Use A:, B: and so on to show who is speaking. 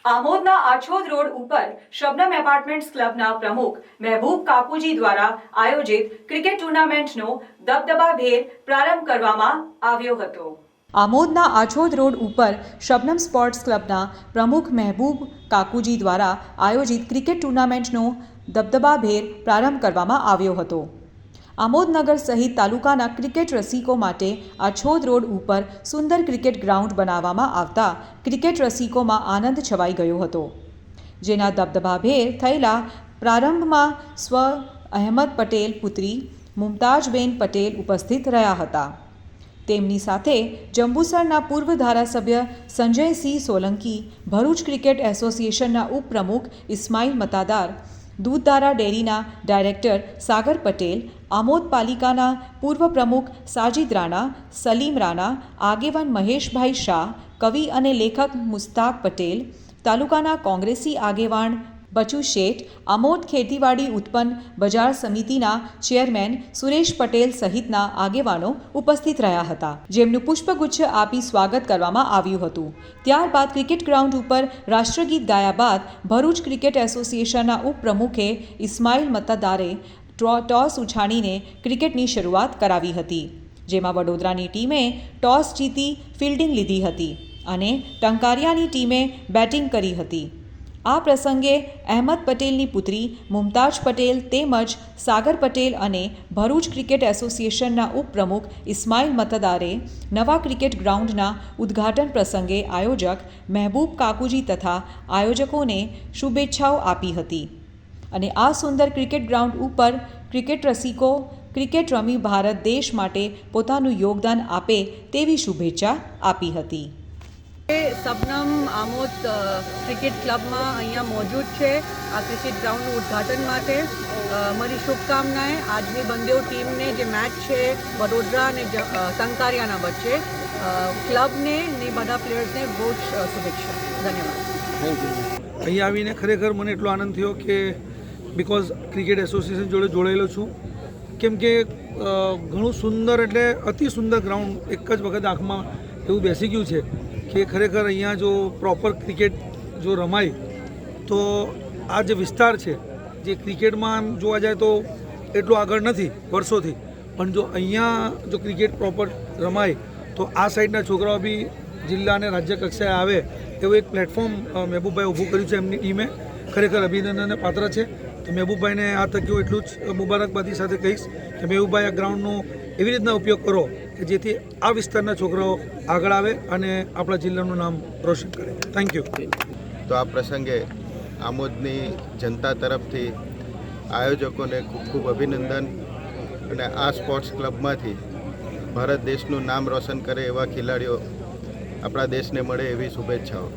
A: આમોદના Achhod road ઉપર Shabnam apartments ક્લબના પ્રમુખ મહેબૂબ કાકુજી દ્વારા આયોજિત ક્રિકેટ ટુર્નામેન્ટનો દબદબાભેર પ્રારંભ કરવામાં આવ્યો હતો। આમોદના આછોદ રોડ ઉપર શબનમ સ્પોર્ટ્સ ક્લબના પ્રમુખ મહેબૂબ કાકુજી દ્વારા આયોજિત ક્રિકેટ ટુર્નામેન્ટનો દબદબાભેર પ્રારંભ કરવામાં આવ્યો હતો। આમોદ નગર સહિત તાલુકાના ક્રિકેટ રસિકો માટે આછોદ રોડ ઉપર સુંદર ક્રિકેટ ગ્રાઉન્ડ બનાવવામાં આવતા ક્રિકેટ રસિકોમાં આનંદ છવાઈ ગયો હતો, જેના દબદબાભેર થયેલા પ્રારંભમાં સ્વ અહેમદ પટેલ પુત્રી મુમતાજબેન પટેલ ઉપસ્થિત રહ્યા હતા। તેમની સાથે જંબુસરના પૂર્વ ધારાસભ્ય સંજયસિંહ સોલંકી, ભરૂચ ક્રિકેટ એસોસિએશનના ઉપપ્રમુખ ઇસ્માઇલ મતાદાર, દૂધધારા ડેરીના ડાયરેક્ટર સાગર પટેલ, આમોદ પાલિકાના પૂર્વ પ્રમુખ સાજિદ રાણા, સલીમ રાણા, આગેવાન મહેશભાઈ શાહ, કવિ અને લેખક મુસ્તાક પટેલ, તાલુકાના કોંગ્રેસી આગેવાન બચુ શેઠ, આમોદ ખેતીવાડી ઉત્પન્ન બજાર સમિતિના ચેરમેન સુરેશ પટેલ સહિતના આગેવાનો ઉપસ્થિત રહ્યા હતા, જેમનું પુષ્પગુચ્છ આપી સ્વાગત કરવામાં આવ્યું હતું। ત્યારબાદ ક્રિકેટ ગ્રાઉન્ડ ઉપર રાષ્ટ્રગીત ગાયા બાદ ભરૂચ ક્રિકેટ એસોસિએશનના ઉપપ્રમુખે ઇસ્માઇલ મતદારે ટોસ ઉછાળીને ક્રિકેટની શરૂઆત કરાવી હતી, જેમાં વડોદરાની ટીમે ટોસ જીતી ફિલ્ડિંગ લીધી હતી અને ટંકારિયાની ટીમે બેટિંગ કરી હતી। આ પ્રસંગે અહેમદ પટેલની પુત્રી મુમતાજ પટેલ તેમજ સાગર પટેલ અને ભરૂચ ક્રિકેટ એસોસિએશનના ઉપપ્રમુખ ઇસ્માઇલ મતદારે નવા ક્રિકેટ ગ્રાઉન્ડના ઉદ્ઘાટન પ્રસંગે આયોજક મહેબૂબ કાકુજી તથા આયોજકોને શુભેચ્છાઓ આપી હતી અને આ સુંદર ક્રિકેટ ગ્રાઉન્ડ ઉપર ક્રિકેટ રસિકો ક્રિકેટ રમી ભારત દેશ માટે પોતાનું યોગદાન આપે તેવી શુભેચ્છા આપી હતી।
B: શબનમ આમોદ ક્રિકેટ ક્લબમાં અહીંયા મોજૂદ છે આ ક્રિકેટ ગ્રાઉન્ડનું ઉદ્ઘાટન માટે। મારી શુભકામનાएं આજની બંને ટીમને જે મેચ છે વડોદરા અને ટંકારિયાના વચ્ચે ક્લબને ને બધા પ્લેયર્સને બહુ જ શુભેચ્છા। ધન્યવાદ।
C: અહીંયા આવીને ખરેખર મને એટલો આનંદ થયો કે બિકોઝ ક્રિકેટ એસોસિએશન જોડે જોડાયેલો છું, કેમ કે ઘણું સુંદર એટલે અતિ સુંદર ગ્રાઉન્ડ એક જ વખત આંખમાં એવું બેસી ગયું છે કે ખરેખર અહીંયા જો પ્રોપર ક્રિકેટ જો રમાય તો આ જે વિસ્તાર છે જે ક્રિકેટમાં જોવા જાય તો એટલું આગળ નથી વર્ષોથી, પણ જો અહીંયા જો ક્રિકેટ પ્રોપર રમાય તો આ સાઈડના છોકરાઓ બી જિલ્લા અને રાજ્ય કક્ષાએ આવે એવું એક પ્લેટફોર્મ મહેબૂબભાઈ ઊભું કર્યું છે એમની ટીમે। ખરેખર અભિનંદનને પાત્ર છે। તો મહેબૂબભાઈને આ તકીઓ એટલું જ મુબારકબાદી સાથે કહીશ કે મહેબૂબભાઈ આ ગ્રાઉન્ડનો એવી રીતના ઉપયોગ કરો કે જેથી આ વિસ્તારના છોકરાઓ આગળ આવે અને આપણા જિલ્લાનું નામ રોશન કરે। Thank you.
D: તો આ પ્રસંગે આમોદની જનતા તરફથી આયોજકોને ખૂબ ખૂબ અભિનંદન અને આ સ્પોર્ટ્સ ક્લબમાંથી ભારત દેશનું નામ રોશન કરે એવા ખેલાડીઓ આપણા દેશને મળે એવી શુભેચ્છાઓ।